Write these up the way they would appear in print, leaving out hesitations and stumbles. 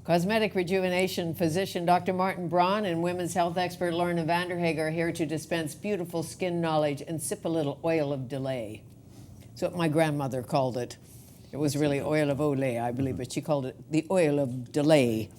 Cosmetic rejuvenation physician Dr. Martin Braun and women's health expert Lorna Vanderhaeghe are here to dispense beautiful skin knowledge and sip a little oil of delay. That's what my grandmother called it. It was really oil of Olay, I believe, but she called it the oil of delay.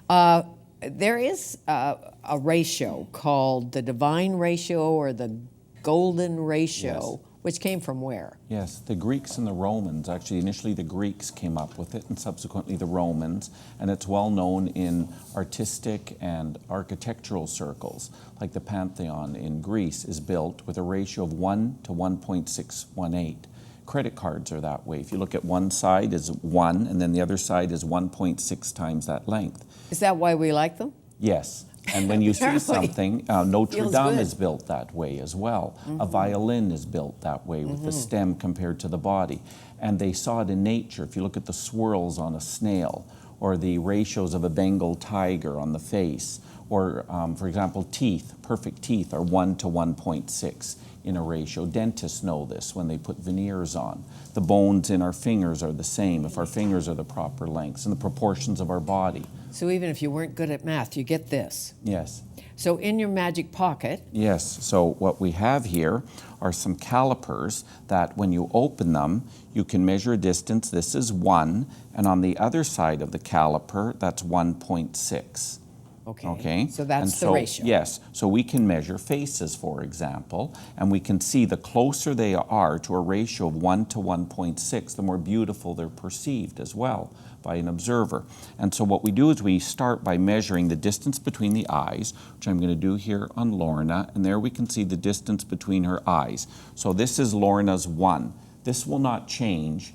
There is a ratio called the divine ratio or the golden ratio, yes, which came from where? Yes, the Greeks and the Romans. Actually, initially the Greeks came up with it and subsequently the Romans, and it's well known in artistic and architectural circles. Like the Pantheon in Greece is built with a ratio of 1 to 1.618. Credit cards are that way. If you look at one side is 1, and then the other side is 1.6 times that length. Is that why we like them? Yes. And when you see something, Notre Dame is built that way as well. Mm-hmm. A violin is built that way with the stem compared to the body. And they saw it in nature. If you look at the swirls on a snail, or the ratios of a Bengal tiger on the face, or, for example, teeth, perfect teeth are 1 to 1.6 in a ratio. Dentists know this when they put veneers on. The bones in our fingers are the same if our fingers are the proper lengths, and the proportions of our body. So even if you weren't good at math, you get this. Yes. So in your magic pocket. Yes, so what we have here are some calipers that when you open them, you can measure a distance. This is 1, and on the other side of the caliper, that's 1.6. Okay. So that's the ratio. Yes. So we can measure faces, for example, and we can see the closer they are to a ratio of 1 to 1.6, the more beautiful they're perceived as well by an observer. And so what we do is we start by measuring the distance between the eyes, which I'm going to do here on Lorna, and there we can see the distance between her eyes. So this is Lorna's 1. This will not change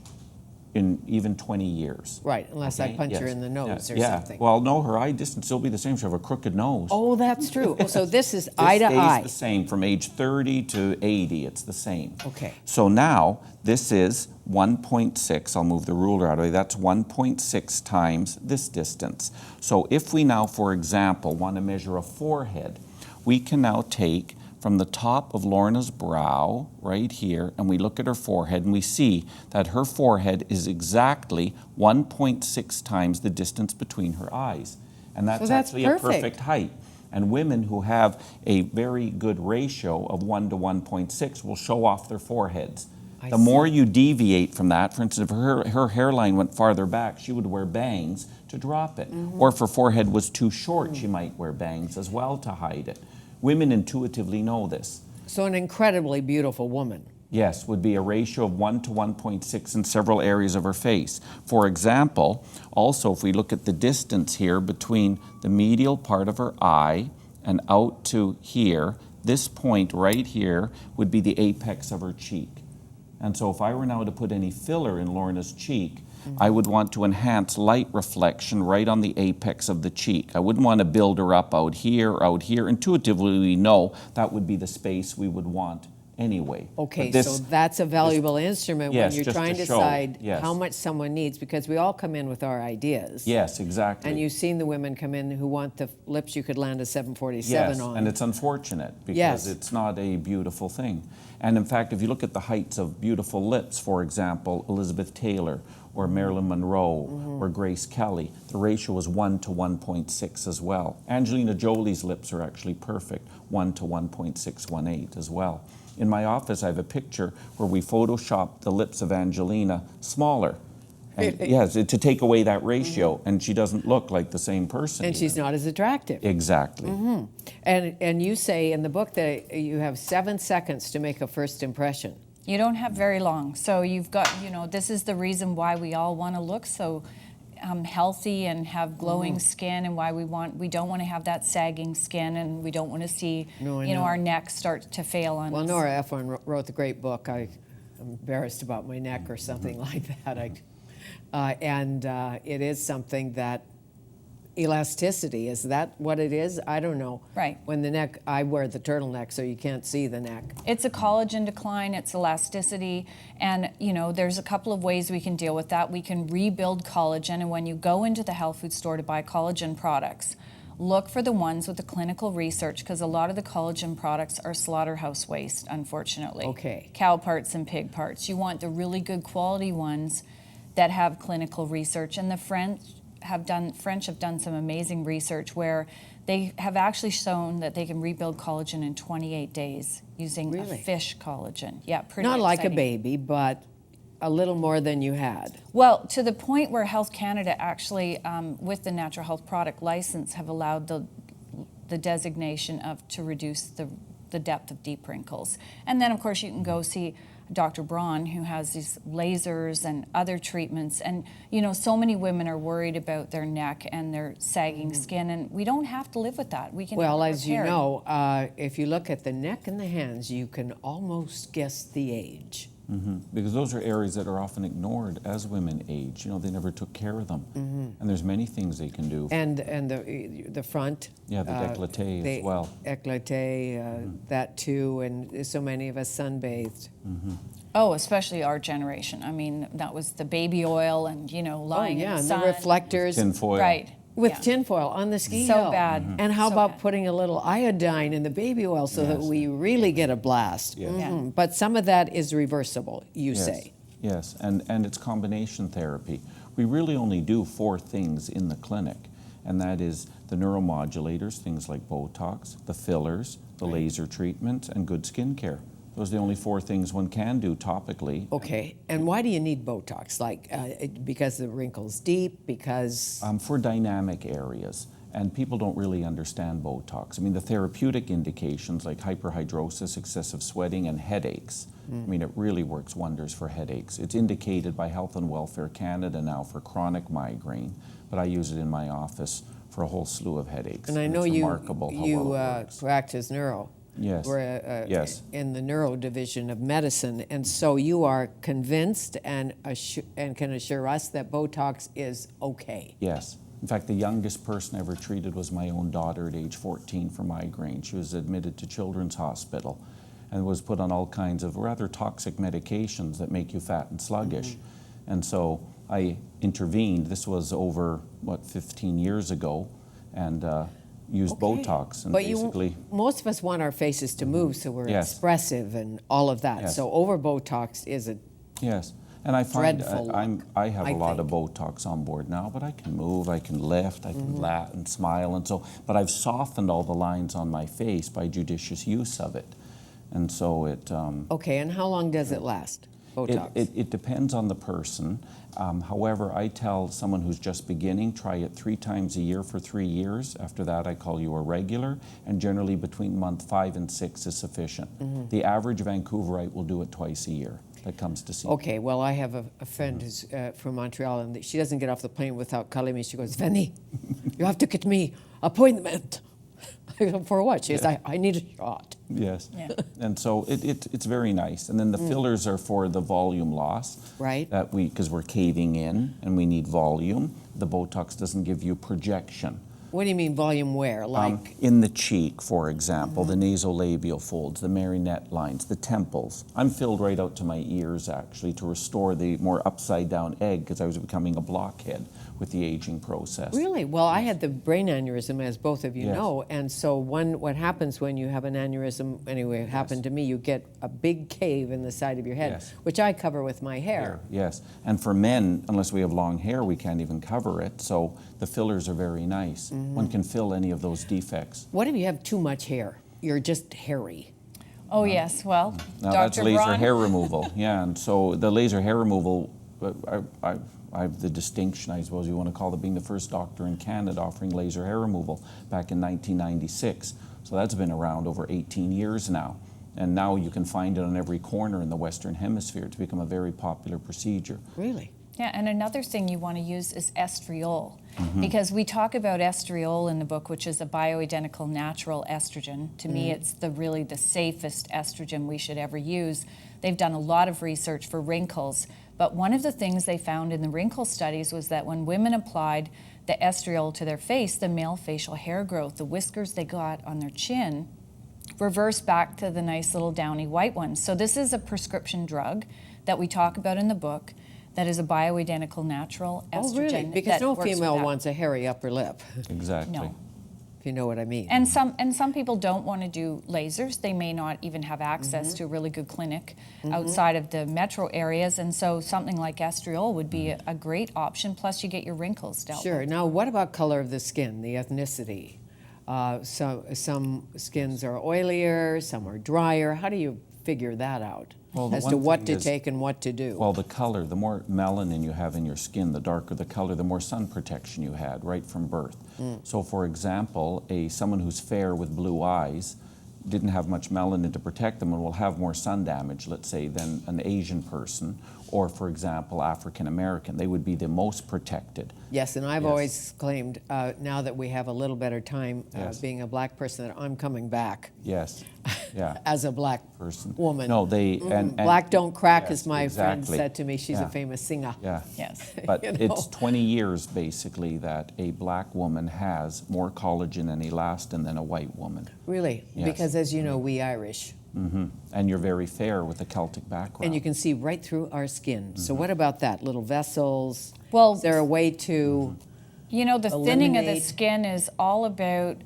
in even 20 years. Right, unless I punch her in the nose or something. Well, no, her eye distance will be the same. She'll have a crooked nose. Oh, that's true. So this is eye to eye. It's the same from age 30 to 80. It's the same. Okay. So now this is 1.6. I'll move the ruler out of the way. That's 1.6 times this distance. So if we now, for example, want to measure a forehead, we can now take from the top of Lorna's brow, right here, and we look at her forehead, and we see that her forehead is exactly 1.6 times the distance between her eyes. And that's actually a perfect height. And women who have a very good ratio of 1 to 1.6 will show off their foreheads. The more you deviate from that, for instance, if her hairline went farther back, she would wear bangs to drop it. Or if her forehead was too short, she might wear bangs as well to hide it. Women intuitively know this. So an incredibly beautiful woman. Yes, would be a ratio of 1 to 1.6 in several areas of her face. For example, also if we look at the distance here between the medial part of her eye and out to here, this point right here would be the apex of her cheek. And so if I were now to put any filler in Lorna's cheek, I would want to enhance light reflection right on the apex of the cheek. I wouldn't want to build her up out here or out here. Intuitively, we know that would be the space we would want anyway. Okay, so that's a valuable instrument when you're trying to decide how much someone needs, because we all come in with our ideas. Yes, exactly. And you've seen the women come in who want the lips you could land a 747 on. Yes, and it's unfortunate because it's not a beautiful thing. And in fact, if you look at the heights of beautiful lips, for example, Elizabeth Taylor or Marilyn Monroe or Grace Kelly, the ratio was 1 to 1.6 as well. Angelina Jolie's lips are actually perfect, 1 to 1.618 as well. In my office, I have a picture where we photoshopped the lips of Angelina smaller. And, yes, to take away that ratio, and she doesn't look like the same person. And she's not as attractive. Exactly. And you say in the book that you have 7 seconds to make a first impression. You don't have very long. So you've got, this is the reason why we all want to look so healthy and have glowing skin, and why we don't want to have that sagging skin, and we don't want to see our neck start to fail on us. Well, Nora Ephron wrote the great book. I'm embarrassed about my neck or something like that. It is something that elasticity, is that what it is? I don't know. Right. When the neck, I wear the turtleneck so you can't see the neck. It's a collagen decline, it's elasticity, and there's a couple of ways we can deal with that. We can rebuild collagen, and when you go into the health food store to buy collagen products, look for the ones with the clinical research, because a lot of the collagen products are slaughterhouse waste, unfortunately. Okay. Cow parts and pig parts. You want the really good quality ones that have clinical research, and the French French have done some amazing research where they have actually shown that they can rebuild collagen in 28 days using a fish collagen. Yeah, pretty Not like a exciting. baby, but a little more than you had. Well, to the point where Health Canada actually, with the natural health product license, have allowed the designation of to reduce the depth of deep wrinkles. And then, of course, you can go see Dr. Braun, who has these lasers and other treatments. And, you know, so many women are worried about their neck and their sagging skin, and we don't have to live with that. We can Well, have it as you repaired. know, if you look at the neck and the hands, you can almost guess the age. Because those are areas that are often ignored as women age. You know, they never took care of them. And there's many things they can do. And the front. Yeah, the décolleté as well. Décolleté, that too, and so many of us sunbathed. Oh, especially our generation. I mean, that was the baby oil and, you know, lying in the and sun. the reflectors. Tinfoil. Right. With yeah. tinfoil on the ski So hill. bad. And how So about bad. putting a little iodine in the baby oil so that Yes. we really get a blast? Yes. Yeah. But some of that is reversible, you say. Yes, and it's combination therapy. We really only do 4 things in the clinic, and that is the neuromodulators, things like Botox, the fillers, the laser treatment, and good skincare. Those are the only 4 things one can do topically. Okay, and why do you need Botox? Like, because the wrinkle's deep, because... For dynamic areas. And people don't really understand Botox. I mean, the therapeutic indications like hyperhidrosis, excessive sweating, and headaches. I mean, it really works wonders for headaches. It's indicated by Health and Welfare Canada now for chronic migraine, but I use it in my office for a whole slew of headaches. And I know it's you remarkable how well it works. practice neuro. Yes. We're Yes. in the neuro division of medicine, and so you are convinced and can assure us that Botox is okay. Yes. In fact, the youngest person I ever treated was my own daughter at age 14 for migraine. She was admitted to Children's Hospital and was put on all kinds of rather toxic medications that make you fat and sluggish. And so I intervened. This was over, 15 years ago, and used Botox. And But basically, most of us want our faces to move, so we're Yes. expressive and all of that. Yes. So over Botox is a yes. And I find dreadful I have I a lot of think. Botox on board now, but I can move, I can lift, I can laugh and smile, and so. But I've softened all the lines on my face by judicious use of it, and so it. okay. And how long does it last? Botox. It depends on the person. However, I tell someone who's just beginning, try it 3 times a year for 3 years. After that, I call you a regular, and generally between month 5 and 6 is sufficient. The average Vancouverite will do it twice a year that comes to see me. Okay, well, I have a friend who's from Montreal, and she doesn't get off the plane without calling me. She goes, Fanny, you have to get me appointment. I go, for what? She goes, I need a shot. Yes. Yeah. And so it's very nice. And then the fillers are for the volume loss. Right. That because we're caving in and we need volume. The Botox doesn't give you projection. What do you mean volume where? Like, In the cheek, for example, the nasolabial folds, the marionette lines, the temples. I'm filled right out to my ears, actually, to restore the more upside-down egg because I was becoming a blockhead with the aging process. really? Well, I had the brain aneurysm, as both of you Yes. know, and so what happens when you have an aneurysm, anyway, it happened to me, you get a big cave in the side of your head, Yes. which I cover with my hair. Yes. And for men, unless we have long hair, we can't even cover it. So the fillers are very nice. One can fill any of those defects. What if you have too much hair? You're just hairy. Oh, yes. Well, Now Dr. that's laser Braun, hair removal. Yeah, and so the laser hair removal, I have the distinction, I suppose you want to call it, being the first doctor in Canada offering laser hair removal back in 1996. So that's been around over 18 years now. And now you can find it on every corner in the Western Hemisphere. It's become a very popular procedure. Really? Yeah, and another thing you want to use is estriol, because we talk about estriol in the book, which is a bioidentical natural estrogen. To me, it's really the safest estrogen we should ever use. They've done a lot of research for wrinkles, but one of the things they found in the wrinkle studies was that when women applied the estriol to their face, the male facial hair growth, the whiskers they got on their chin, reversed back to the nice little downy white ones. So this is a prescription drug that we talk about in the book that is a bioidentical natural estrogen. Oh, really? Because that no works with female that. wants a hairy upper lip. Exactly. No. you know what I mean. And some people don't want to do lasers. They may not even have access to a really good clinic outside of the metro areas, and so something like estriol would be a great option. Plus, you get your wrinkles dealt Sure. with. Now, what about color of the skin, the ethnicity? So some skins are oilier, some are drier. How do you figure that out Well, the as to one what thing to is- take and what to do? Well, the color, the more melanin you have in your skin, the darker the color, the more sun protection you had right from birth. So for example, someone who's fair with blue eyes didn't have much melanin to protect them and will have more sun damage, let's say, than an Asian person, or for example, African American. They would be the most protected. Yes, and I've Yes. always claimed, now that we have a little better time Yes. being a black person, that I'm coming back Yes, yeah. as a black Person. woman. No, they and Black don't crack, yes, as my friend exactly. said to me. She's Yeah. a famous singer. Yeah. Yes. But You know? it's 20 years basically that a black woman has more collagen and elastin than a white woman. Really? Yes. Because as you know, we Irish. And you're very fair with a Celtic background. And you can see right through our skin. So what about that? Little vessels? Well, Is there a way to... You know, the thinning of the Eliminate. skin is all about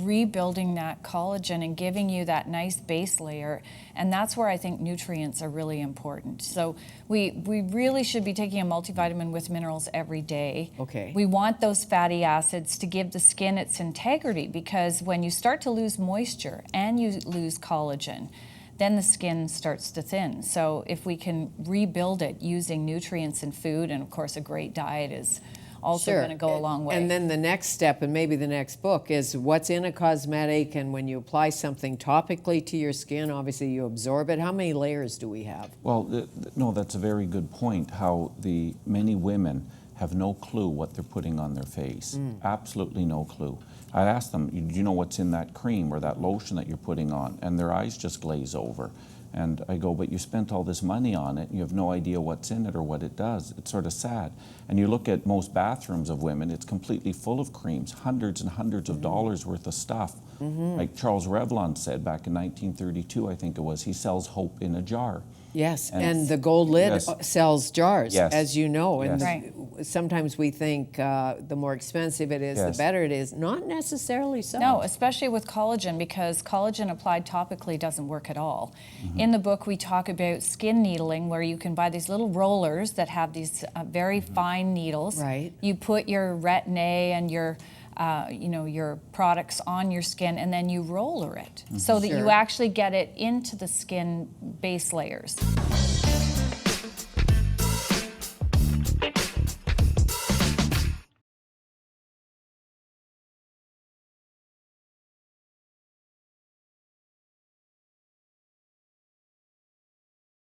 rebuilding that collagen and giving you that nice base layer, and that's where I think nutrients are really important. So we really should be taking a multivitamin with minerals every day. Okay. We want those fatty acids to give the skin its integrity, because when you start to lose moisture and you lose collagen, then the skin starts to thin. So if we can rebuild it using nutrients and food, and of course a great diet is also going to go a long way. And then the next step, and maybe the next book, is what's in a cosmetic, and when you apply something topically to your skin, obviously you absorb it. How many layers do we have? Well, no, that's a very good point, how the many women have no clue what they're putting on their face. Absolutely no clue. I ask them, do you know what's in that cream or that lotion that you're putting on? And their eyes just glaze over. And I go, but you spent all this money on it, and you have no idea what's in it or what it does. It's sort of sad. And you look at most bathrooms of women, it's completely full of creams, hundreds and hundreds of dollars worth of stuff. Like Charles Revlon said back in 1932, I think it was, he sells hope in a jar. Yes, And- and the gold lid Yes. sells jars, Yes. as you know. And Yes. sometimes we think the more expensive it is, the Yes. better it is. Not necessarily so. No, especially with collagen, because collagen applied topically doesn't work at all. In the book, we talk about skin needling, where you can buy these little rollers that have these very fine needles. Right. You put your Retin-A and your your products on your skin, and then you roller it so that you Sure. actually get it into the skin base layers.